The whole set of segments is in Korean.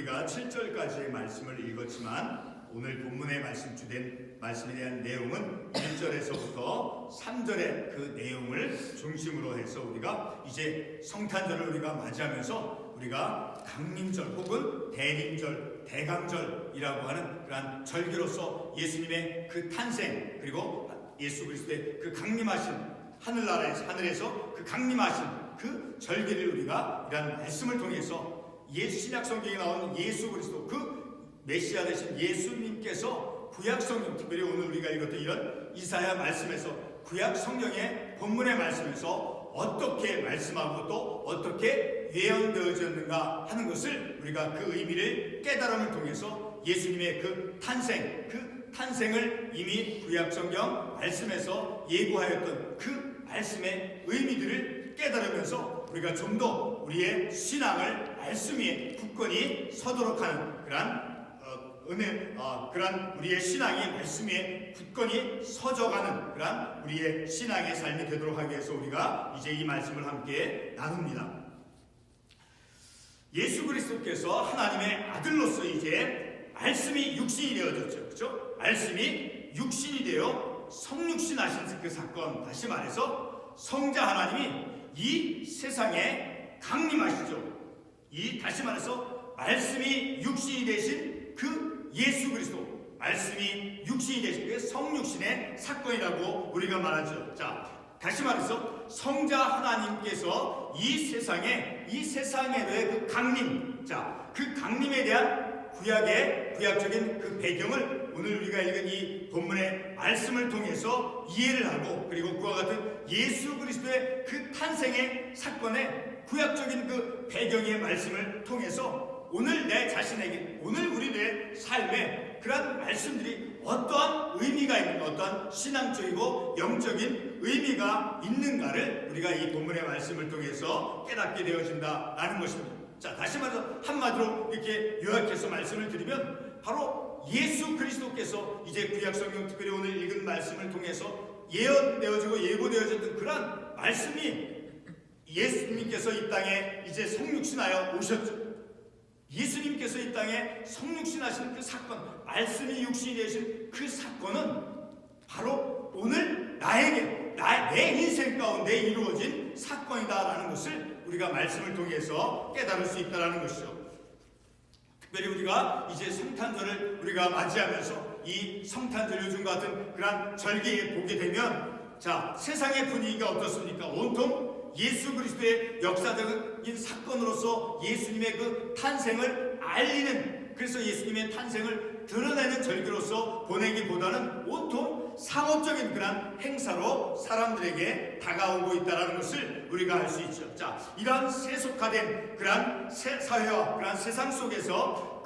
우리가 7절까지의 말씀을 읽었지만 오늘 본문의 말씀 주된 말씀에 대한 내용은 1절에서부터 3절의 그 내용을 중심으로 해서 우리가 이제 성탄절을 우리가 맞이하면서 우리가 강림절 혹은 대림절, 대강절이라고 하는 그러한 절기로서 예수님의 그 탄생 그리고 예수 그리스도의 그 강림하신 하늘에서 그 강림하신 그 절기를 우리가 이러한 말씀을 통해서 신약 성경에 나오는 예수 그리스도 그 메시아 되신 예수님께서 구약 성경, 특별히 오늘 우리가 읽었던 이런 이사야 말씀에서 구약 성경의 본문의 말씀에서 어떻게 말씀하고 또 어떻게 예언되어졌는가 하는 것을 우리가 그 의미를 깨달음을 통해서 예수님의 그 탄생을 이미 구약 성경 말씀에서 예고하였던 그 말씀의 의미들을 깨달으면서 우리가 좀 더 우리의 신앙을 말씀 위에 굳건히 서도록 하는 그러한 우리의 신앙이 말씀 위에 굳건히 서져가는 그러한 우리의 신앙의 삶이 되도록 하기 위해서 우리가 이제 이 말씀을 함께 나눕니다. 예수 그리스도께서 하나님의 아들로서 이제 말씀이 육신이 되어졌죠. 그렇죠? 말씀이 육신이 되어 성육신 하신 그 사건, 다시 말해서 성자 하나님이 이 세상에 강림하시죠. 다시 말해서 말씀이 육신이 되신 그 예수 그리스도, 말씀이 육신이 되신 그 성육신의 사건이라고 우리가 말하죠. 자, 다시 말해서 성자 하나님께서 이 세상의 그 강림, 그 강림에 대한 구약적인 그 배경을 오늘 우리가 읽은 이 본문의 말씀을 통해서 이해를 하고, 그리고 그와 같은 예수 그리스도의 그 탄생의 사건의 구약적인 그 배경의 말씀을 통해서 오늘 내 자신에게, 오늘 우리의 삶에 그러한 말씀들이 어떠한 의미가 있는가, 어떠한 신앙적이고 영적인 의미가 있는가를 우리가 이 본문의 말씀을 통해서 깨닫게 되어진다라는 것입니다. 자, 다시 말해서 한마디로 이렇게 요약해서 말씀을 드리면 바로 예수 그리스도께서 이제 구약성경 특별히 오늘 읽은 말씀을 통해서 예언되어지고 예고되어졌던 그러한 말씀이 예수님께서 이 땅에 이제 성육신하여 오셨죠. 예수님께서 이 땅에 성육신하신 그 사건, 말씀이 육신이 되신 그 사건은 바로 오늘 내 인생 가운데 이루어진 사건이다라는 것을 우리가 말씀을 통해서 깨달을 수 있다는 것이죠. 특별히 우리가 이제 성탄절을 우리가 맞이하면서 이 성탄절 요즘 같은 그런 절기에 보게 되면, 자, 세상의 분위기가 어떻습니까? 온통 예수 그리스도의 역사적인 사건으로서 예수님의 그 탄생을 알리는, 그래서 예수님의 탄생을 드러내는 절기로서 보내기보다는 온통 상업적인 그런 행사로 사람들에게 다가오고 있다는 것을 우리가 알 수 있죠. 자, 이러한 세속화된 그런 사회와 그런 세상 속에서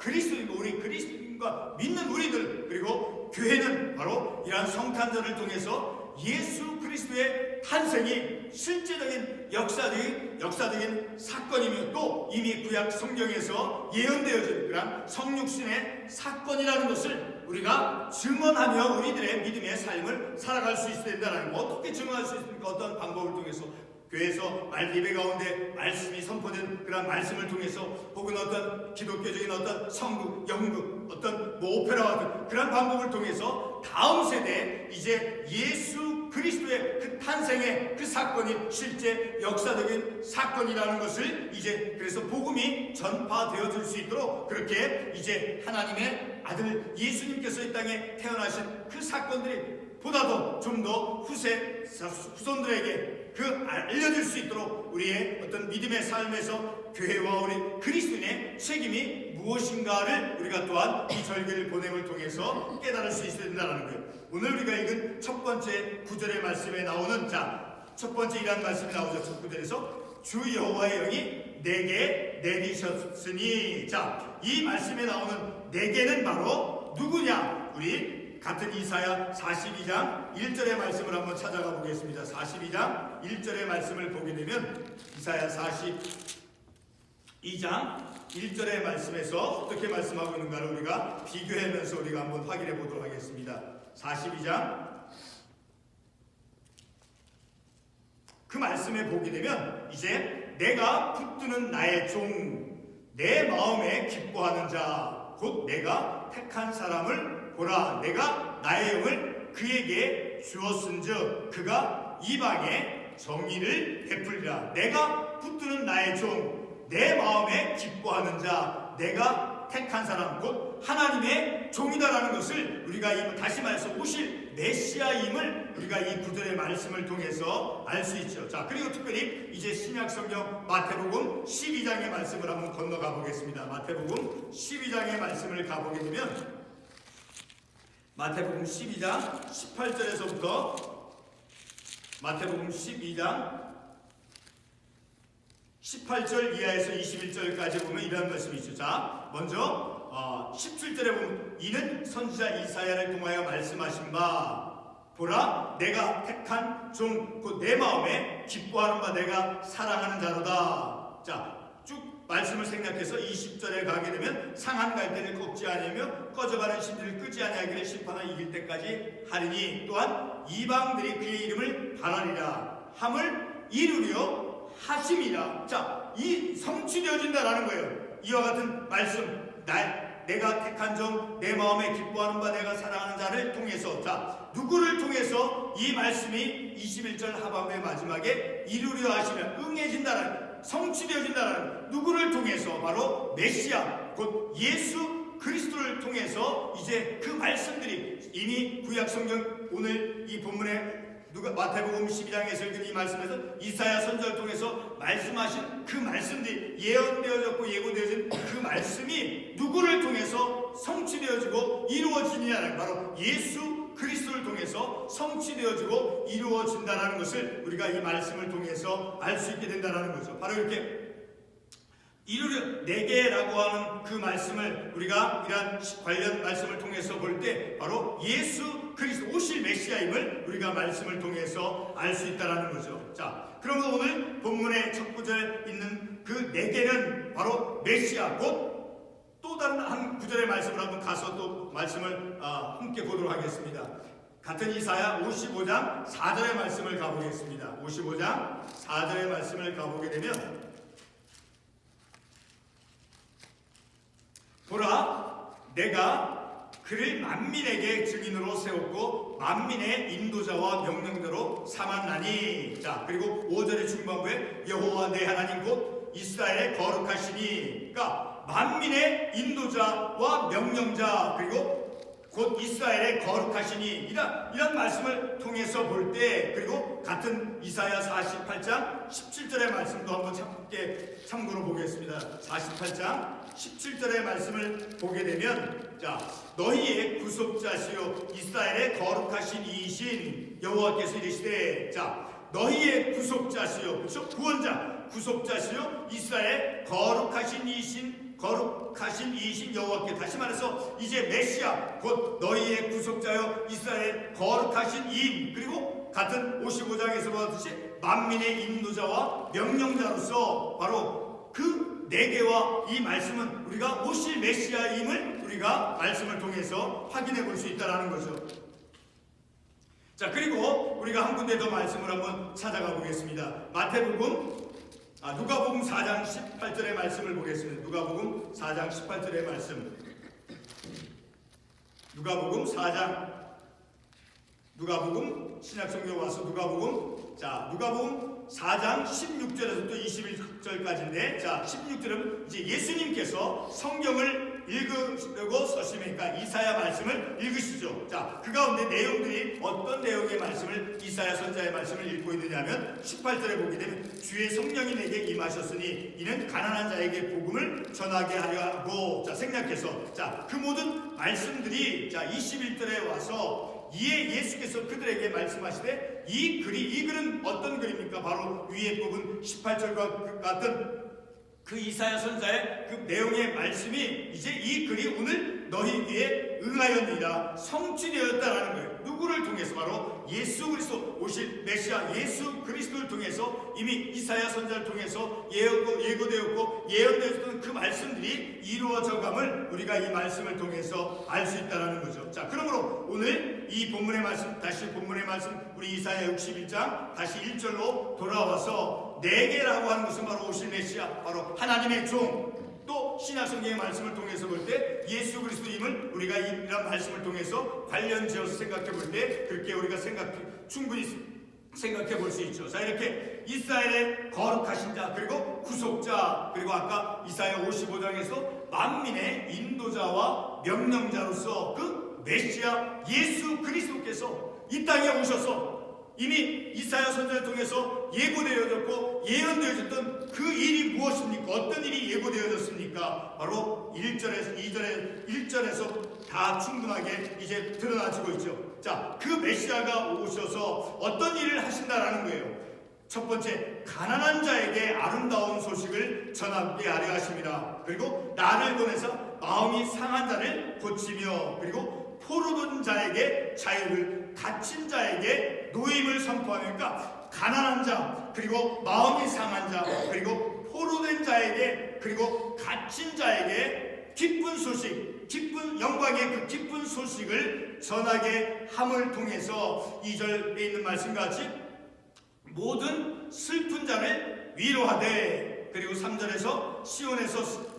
우리 그리스도인과 믿는 우리들, 그리고 교회는 바로 이러한 성탄절을 통해서 예수 그리스도의 탄생이 실제적인 역사적인 사건이며 또 이미 구약 성경에서 예언되어진 그런 성육신의 사건이라는 것을 우리가 증언하며 우리들의 믿음의 삶을 살아갈 수 있어야 된다는 거. 어떻게 증언할 수 있습니까? 어떤 방법을 통해서? 교회에서 예배 가운데 말씀이 선포된 그런 말씀을 통해서, 혹은 어떤 기독교적인 어떤 성극, 연극, 어떤 오페라 같은 그런 방법을 통해서 다음 세대에 이제 예수 그리스도의 그 탄생의 그 사건이 실제 역사적인 사건이라는 것을 이제 그래서 복음이 전파되어질 수 있도록 그렇게 이제 하나님의 아들 예수님께서 이 땅에 태어나신 그 사건들이 보다도 좀 더 후손들에게 알려질 수 있도록 우리의 어떤 믿음의 삶에서 교회와 우리 그리스도인의 책임이 무엇인가를 우리가 또한 이 절기를 보냄을 통해서 깨달을 수 있어야 된다는 거예요. 오늘 우리가 읽은 첫 번째 구절의 말씀에 나오는, 첫 번째 이란 말씀이 나오죠. 첫 구절에서 주 여호와의 영이 내게 내리셨으니, 이 말씀에 나오는 내게는 바로 누구냐? 우리 같은 이사야 42장 1절의 말씀을 한번 찾아가 보겠습니다. 42장 1절의 말씀을 보게 되면 이사야 42장 1절의 말씀에서 어떻게 말씀하고 있는가를 우리가 비교하면서 우리가 한번 확인해 보도록 하겠습니다. 42장 그 말씀에 보게 되면 이제 내가 붙드는 나의 종, 내 마음에 기뻐하는 자 곧 내가 택한 사람을 보라. 내가 나의 영을 그에게 주었은즉 그가 이방에 정의를 베풀리라. 내가 붙드는 나의 종 내 마음에 기뻐하는 자 내가 택한 사람 곧 하나님의 종이다라는 것을 우리가 다시 말해서 오실 메시아임을 우리가 이 구절의 말씀을 통해서 알 수 있죠. 자, 그리고 특별히 이제 신약성경 마태복음 12장의 말씀을 한번 건너가 보겠습니다. 마태복음 12장의 말씀을 가보게 되면 마태복음 12장 18절에서부터 마태복음 12장 18절 이하에서 21절까지 보면 이런 말씀이 있죠. 자, 먼저 17절에 보면 이는 선지자 이사야를 통하여 말씀하신 바 보라 내가 택한 종 곧 내 마음에 기뻐하는 바 내가 사랑하는 자로다. 자, 쭉 말씀을 생략해서 20절에 가게 되면 상한 갈대를 꺾지 아니하며 꺼져가는 신들을 끄지 아니하기를 심판을 이길 때까지 하리니 또한 이방들이 그의 이름을 바라리라 함을 이루려 하심이라. 자, 이 성취되어진다라는 거예요. 이와 같은 말씀 내가 택한 종 내 마음에 기뻐하는 바 내가 사랑하는 자를 통해서 자 누구를 통해서 이 말씀이 21절 하반부의 마지막에 이루려 하시면 응해진다는 성취되어진다는 누구를 통해서 바로 메시아 곧 예수 그리스도를 통해서 이제 그 말씀들이 이미 구약성경 오늘 이 본문에 마태복음 12장에서 읽은 이 말씀에서 이사야 선지자를 통해서 말씀하신 그 말씀들이 예언되어졌고 예고되어진 그 말씀이 누구를 통해서 성취되어지고 이루어지느냐는 바로 예수 그리스도를 통해서 성취되어지고 이루어진다는 것을 우리가 이 말씀을 통해서 알 수 있게 된다는 거죠. 바로 이렇게 이루려 내게라고 하는 그 말씀을 우리가 이러한 관련 말씀을 통해서 볼 때 바로 예수 그리스도 오실 메시아임을 우리가 말씀을 통해서 알 수 있다는 거죠. 자, 그러면 오늘 본문의 첫 구절 있는 그 내게는 바로 메시아 곧 또 다른 한 구절의 말씀을 한번 가서 또 말씀을 함께 보도록 하겠습니다. 같은 이사야 55장 4절의 말씀을 가보겠습니다. 55장 4절의 말씀을 가보게 되면 보라 내가 그를 만민에게 증인으로 세웠고 만민의 인도자와 명령자로 삼았나니. 자, 그리고 5절의 중반부에 여호와 내 하나님 곧 이스라엘의 거룩하시니. 그러니까 만민의 인도자와 명령자 그리고 곧 이스라엘의 거룩하시니 이런 말씀을 통해서 볼 때 그리고 같은 이사야 48장 17절의 말씀도 한번 함께 참고로 보겠습니다. 48장 17절의 말씀을 보게 되면 자 너희의 구속자시요 이스라엘의 거룩하신 이이신 여호와께서 이르시되 자 너희의 구속자시요 그렇죠? 구원자 구속자시요 이스라엘의 거룩하신 이이신 여호와께 다시 말해서 이제 메시아 곧 너희의 구속자여 이스라엘 거룩하신 이인 그리고 같은 55장에서 보았듯이 만민의 인도자와 명령자로서 바로 그 내게와 이 말씀은 우리가 오실 메시아임을 우리가 말씀을 통해서 확인해 볼 수 있다는 거죠. 자, 그리고 우리가 한 군데 더 말씀을 한번 찾아가 보겠습니다. 누가복음 4장 18절의 말씀을 보겠습니다. 누가복음 4장 18절의 말씀. 누가복음 신약성경 와서 누가복음 4장 16절에서 또 21절까지인데 자 16절은 이제 예수님께서 성경을 읽으려고 서시니까 이사야 말씀을 읽으시죠. 자, 그 가운데 내용들이 어떤 내용의 말씀을 이사야 선지자의 말씀을 읽고 있느냐면 18절에 보게 되면 주의 성령이 내게 임하셨으니 이는 가난한 자에게 복음을 전하게 하려 하고 자 생략해서 자 그 모든 말씀들이 자 21절에 와서 이에 예수께서 그들에게 말씀하시되 이 글은 어떤 글입니까? 바로 위에 부분 18절과 같은 그 이사야 선지자의 그 내용의 말씀이 이제 이 글이 오늘 너희 위에 응하였느니라 성취되었다라는 거예요. 누구를 통해서? 바로 예수 그리스도 오실 메시아 예수 그리스도를 통해서 이미 이사야 선지자를 통해서 예고되었고 예언되었던 그 말씀들이 이루어져감을 우리가 이 말씀을 통해서 알 수 있다는 거죠. 자, 그러므로 오늘 이 본문의 말씀 다시 본문의 말씀 우리 이사야 61장 다시 1절로 돌아와서 내게라고 하는 것은 바로 오실 메시아 바로 하나님의 종 또 신약 성경의 말씀을 통해서 볼 때 예수 그리스도임을 우리가 이런 말씀을 통해서 관련지어서 생각해 볼 때 그렇게 우리가 충분히 생각해 볼 수 있죠. 자, 이렇게 이스라엘의 거룩하신 자, 그리고 구속자, 그리고 아까 이사야 55장에서 만민의 인도자와 명령자로서 그 메시아 예수 그리스도께서 이 땅에 오셔서 이미 이사야 선지자를 통해서 예고되어졌고 예언되어졌던 그 일이 무엇입니까? 어떤 일이 예고되어졌습니까? 바로 1절에서 2절에 1절에서 다 충분하게 이제 드러나지고 있죠. 자, 그 메시아가 오셔서 어떤 일을 하신다라는 거예요. 첫 번째, 가난한 자에게 아름다운 소식을 전하게 하려 하십니다. 그리고 나를 보내서 마음이 상한 자를 고치며, 그리고 포로된 자에게 자유를, 갇힌 자에게 노임을 선포하니까 가난한 자, 그리고 마음이 상한 자, 그리고 포로된 자에게, 그리고 갇힌 자에게 기쁜 소식, 기쁜 영광의 그 기쁜 소식을 전하게 함을 통해서 2절에 있는 말씀같이 모든 슬픈 자를 위로하되, 그리고 3절에서 시온에서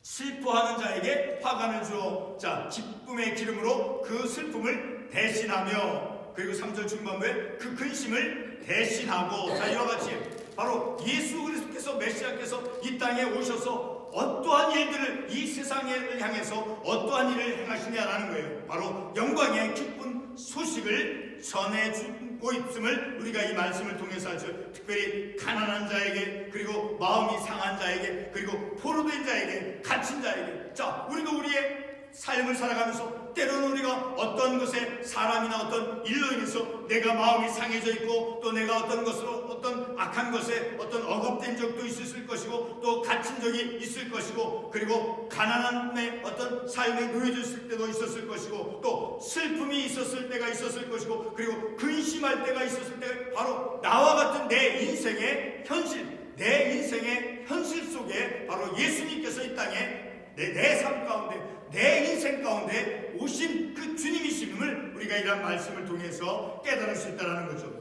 슬퍼하는 자에게 화관을 주어, 자, 기쁨의 기름으로 그 슬픔을 대신하며, 그리고 3절 중반부에 그 근심을 대신하고, 자, 이와 같이 바로 예수 그리스도께서 메시아께서 이 땅에 오셔서 어떠한 일들을 이 세상을 향해서 어떠한 일을 행하시냐라는 거예요. 바로 영광의 기쁜 소식을 전해주고 있음을 우리가 이 말씀을 통해서 알죠. 특별히 가난한 자에게, 그리고 마음이 상한 자에게, 그리고 포로된 자에게, 갇힌 자에게. 자, 우리도 우리의 삶을 살아가면서 때로는 우리가 어떤 것에, 사람이나 어떤 일로 인해서 내가 마음이 상해져 있고, 또 내가 어떤 것으로, 어떤 악한 것에 어떤 억압된 적도 있을 것이고, 또 갇힌 적이 있을 것이고, 그리고 가난함의 어떤 삶에 놓여졌을 때도 있었을 것이고, 또 슬픔이 있었을 때가 있었을 것이고, 그리고 근심할 때가 있었을 때, 바로 나와 같은 내 인생의 현실, 내 인생의 현실 속에 바로 예수님께서 이 땅에 내 삶 가운데, 내 인생 가운데 오신 그 주님이심을 우리가 이런 말씀을 통해서 깨달을 수 있다는 거죠.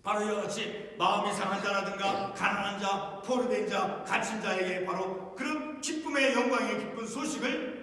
바로 이와 같이 마음이 상한 자라든가 가난한 자, 포로된 자, 갇힌 자에게 바로 그런 기쁨의 영광의 기쁜 소식을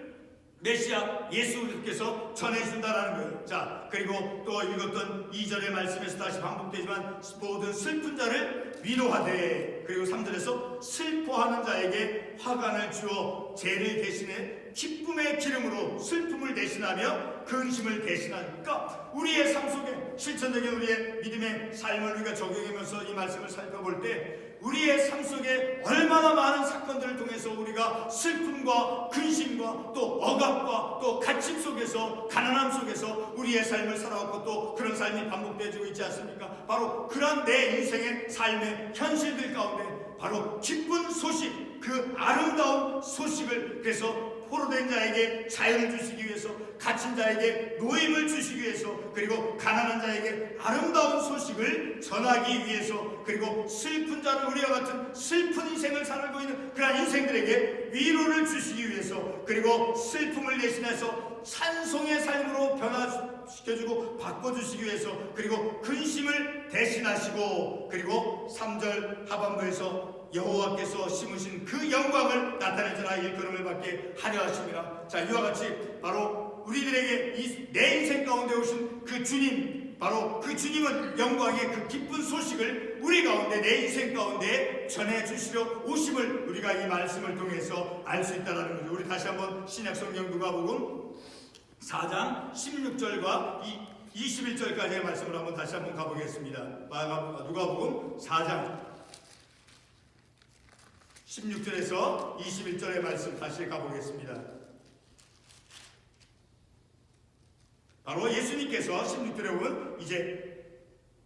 메시아 예수 그리스도께서 전해준다라는 거예요. 자, 그리고 또 읽었던 2절의 말씀에서 다시 반복되지만 모든 슬픈 자를 위로하되, 그리고 3절에서 슬퍼하는 자에게 화관을 주어 죄를 대신해 기쁨의 기름으로 슬픔을 대신하며 근심을 대신하니까, 우리의 삶 속에 실천적인 우리의 믿음의 삶을 우리가 적용하면서 이 말씀을 살펴볼 때 우리의 삶 속에 얼마나 많은 사건들을 통해서 우리가 슬픔과 근심과 또 억압과 또 갇힘 속에서, 가난함 속에서 우리의 삶을 살아왔고, 또 그런 삶이 반복되어지고 있지 않습니까? 바로 그런 내 인생의 삶의 현실들 가운데 바로 기쁜 소식, 그 아름다운 소식을, 그래서 포로된 자에게 자유를 주시기 위해서, 갇힌 자에게 노임을 주시기 위해서, 그리고 가난한 자에게 아름다운 소식을 전하기 위해서, 그리고 슬픈 자를, 우리와 같은 슬픈 인생을 살고 있는 그러한 인생들에게 위로를 주시기 위해서, 그리고 슬픔을 대신해서 찬송의 삶으로 변화시켜주고 바꿔주시기 위해서, 그리고 근심을 대신하시고, 그리고 3절 하반부에서 여호와께서 심으신 그 영광을 나타내주나 일컬음을 받게 하려 하십니다. 자, 이와 같이 바로 우리들에게 내 인생 가운데 오신 그 주님, 바로 그 주님은 영광의 그 기쁜 소식을 우리 가운데, 내 인생 가운데 전해주시려 오심을 우리가 이 말씀을 통해서 알 수 있다는 거죠. 우리 다시 한번 신약성경 누가복음 4장 16절과 21절까지의 말씀을 한번 다시 한번 가보겠습니다. 누가복음 4장 16절에서 21절의 말씀 다시 가보겠습니다. 바로 예수님께서 16절에 보면 이제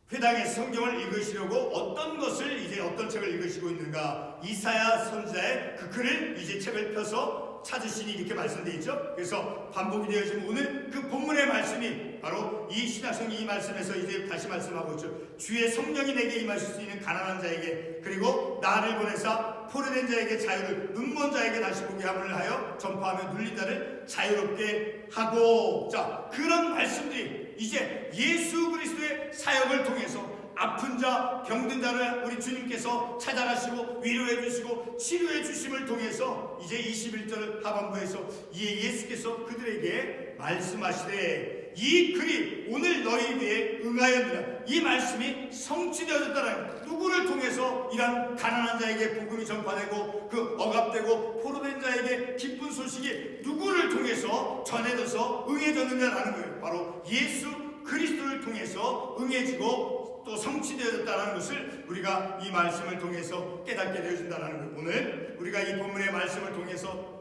회당에서 성경을 읽으시려고 어떤 것을, 이제 어떤 책을 읽으시고 있는가, 이사야 선지자의 그 글을 이제 책을 펴서 찾으시니 이렇게 말씀되어 있죠. 그래서 반복이 되어지면 오늘 그 본문의 말씀이 바로 이 신약성경 이 말씀에서 이제 다시 말씀하고 있죠. 주의 성령이 내게 임하실 수 있는 가난한 자에게, 그리고 나를 보내사 포로된 자에게 자유를, 눈먼 자에게 다시 보게 함을 하여 전파하며 눌린 자를 자유롭게 하고. 자, 그런 말씀들이 이제 예수 그리스도의 사역을 통해서 아픈 자, 병든 자를 우리 주님께서 찾아가시고 위로해 주시고 치료해 주심을 통해서 이제 21절 하반부에서 이에 예수께서 그들에게 말씀하시되 이 글이 오늘 너희에게 응하였느라. 이 말씀이 성취되어졌다는, 누구를 통해서 이런 가난한 자에게 복음이 전파되고 그 억압되고 포로된 자에게 기쁜 소식이 누구를 통해서 전해져서 응해졌느냐라는 거예요. 바로 예수 그리스도를 통해서 응해지고 또 성취되어졌다는 것을 우리가 이 말씀을 통해서 깨닫게 되어진다는 거예요. 오늘 우리가 이 본문의 말씀을 통해서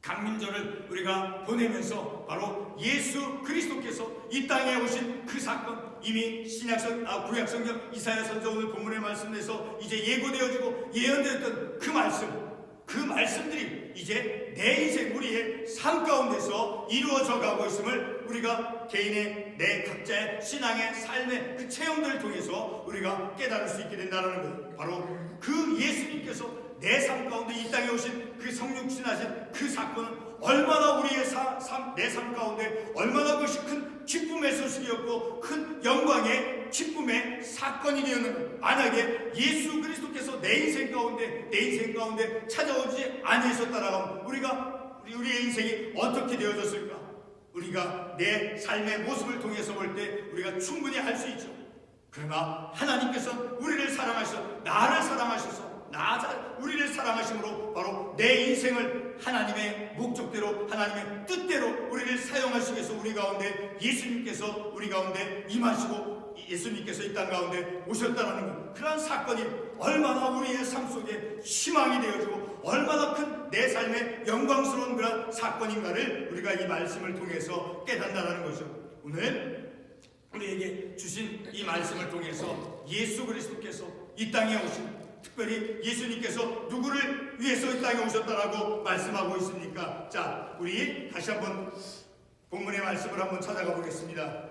강림절을 우리가 보내면서 바로 예수 그리스도께서 이 땅에 오신 그 사건, 이미 구약성경 이사야 선지자 오늘 본문의 말씀에서 이제 예고되어지고 예언되었던 그 말씀들이 이제 내 인생, 우리의 삶 가운데서 이루어져 가고 있음을 우리가 개인의 내 각자의 신앙의 삶의 그 체험들을 통해서 우리가 깨달을 수 있게 된다는 것. 바로 그 예수님께서 내 삶 가운데 이 땅에 오신 그 성육신하신 그 사건은 얼마나 우리의 내 삶 가운데 얼마나 그것이 큰 기쁨의 소식이었고 큰 영광의 기쁨의 사건이 되었는가. 만약에 예수 그리스도께서 내 인생 가운데 찾아오지 아니하셨다라면 우리의 인생이 어떻게 되어졌을까? 우리가 내 삶의 모습을 통해서 볼 때 우리가 충분히 알 수 있죠. 그러나 하나님께서는 우리를 사랑하셔서 나를 사랑하셔서 우리를 사랑하심으로 바로 내 인생을 하나님의 목적대로 하나님의 뜻대로 우리를 사용하시기 위해서 우리 가운데 예수님께서 우리 가운데 임하시고 예수님께서 이 땅 가운데 오셨다는 것, 그러한 사건이 얼마나 우리의 삶 속에 희망이 되어지고 얼마나 큰 내 삶의 영광스러운 그런 사건인가를 우리가 이 말씀을 통해서 깨닫는다는 거죠. 오늘 우리에게 주신 이 말씀을 통해서 예수 그리스도께서 이 땅에 오신, 특별히 예수님께서 누구를 위해서 이 땅에 오셨다라고 말씀하고 있습니까? 자, 우리 다시 한번 본문의 말씀을 한번 찾아가 보겠습니다.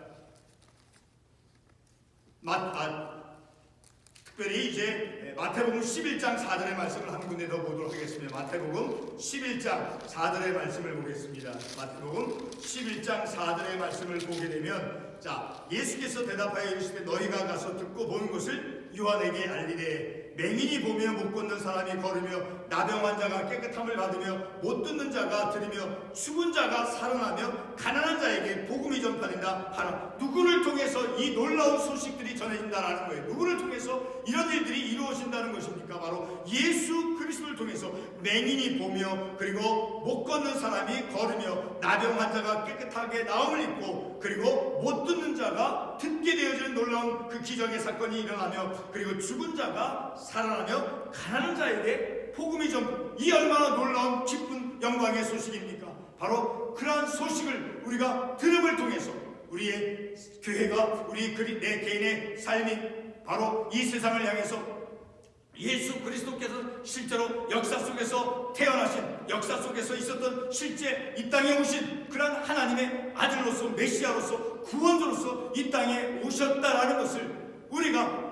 특별히 이제 마태복음 11장 4절의 말씀을 한 군데 더 보도록 하겠습니다. 마태복음 11장 4절의 말씀을 보겠습니다. 마태복음 11장 4절의 말씀을 보게 되면, 자, 예수께서 대답하여 이르시되 너희가 가서 듣고 보는 것을 요한에게 알리되 맹인이 보며 못 걷는 사람이 걸으며 나병 환자가 깨끗함을 받으며 못 듣는 자가 들으며 죽은 자가 살아나며 가난한 자에게 복음이 전파된다 하라. 누구를 통해서 이 놀라운 소식들이 전해진다라는 거예요. 누구를 통해서 이런 일들이 이루어진다는 것입니까? 바로 예수 그리스도를 통해서 맹인이 보며 그리고 못 걷는 사람이 걸으며 나병 환자가 깨끗하게 나음을 입고 그리고 못 듣는 자가 듣게 되어지는 놀라운 그 기적의 사건이 일어나며 그리고 죽은 자가 살아나며 가난한 자에게 복음이 전파. 이 얼마나 놀라운 기쁜 영광의 소식입니까? 바로 그러한 소식을 우리가 들음을 통해서 우리의 교회가 내 개인의 삶이 바로 이 세상을 향해서 예수 그리스도께서 실제로 역사 속에서 태어나신, 역사 속에서 있었던 실제 이 땅에 오신 그런 하나님의 아들로서 메시아로서 구원자로서 이 땅에 오셨다라는 것을 우리가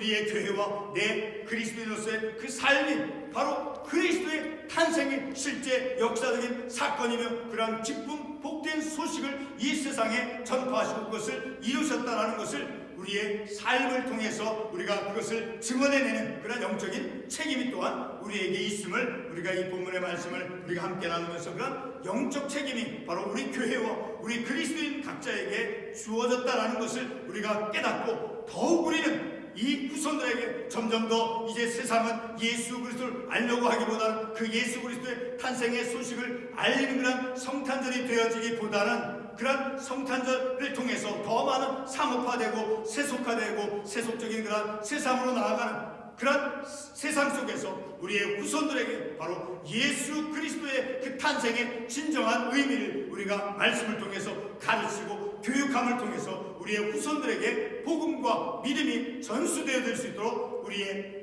우리의 교회와 내 그리스도인으로서의 그 삶이 바로 그리스도의 탄생이 실제 역사적인 사건이며 그러한 기쁨 복된 소식을 이 세상에 전파하시고 그것을 이루셨다라는 것을 우리의 삶을 통해서 우리가 그것을 증언해내는 그런 영적인 책임이 또한 우리에게 있음을 우리가 이 본문의 말씀을 우리가 함께 나누면서 그런 영적 책임이 바로 우리 교회와 우리 그리스도인 각자에게 주어졌다라는 것을 우리가 깨닫고 더욱 우리는 이 후손들에게 점점 더 이제 세상은 예수 그리스도를 알려고 하기보다는 그 예수 그리스도의 탄생의 소식을 알리는 그런 성탄절이 되어지기보다는 그런 성탄절을 통해서 더 많은 상업화되고 세속화되고 세속적인 그런 세상으로 나아가는 그런 세상 속에서 우리의 후손들에게 바로 예수 그리스도의 그 탄생의 진정한 의미를 우리가 말씀을 통해서 가르치고 교육함을 통해서 우리의 후손들에게 복음과 믿음이 전수되어질 수 있도록 우리의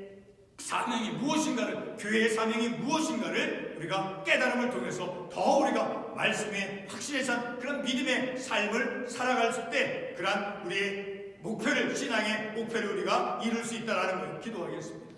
사명이 무엇인가를, 교회의 사명이 무엇인가를 우리가 깨달음을 통해서 더 우리가 말씀에 확실히 산 그런 믿음의 삶을 살아갈 때 그러한 우리의 목표를, 신앙의 목표를 우리가 이룰 수 있다는 걸 기도하겠습니다.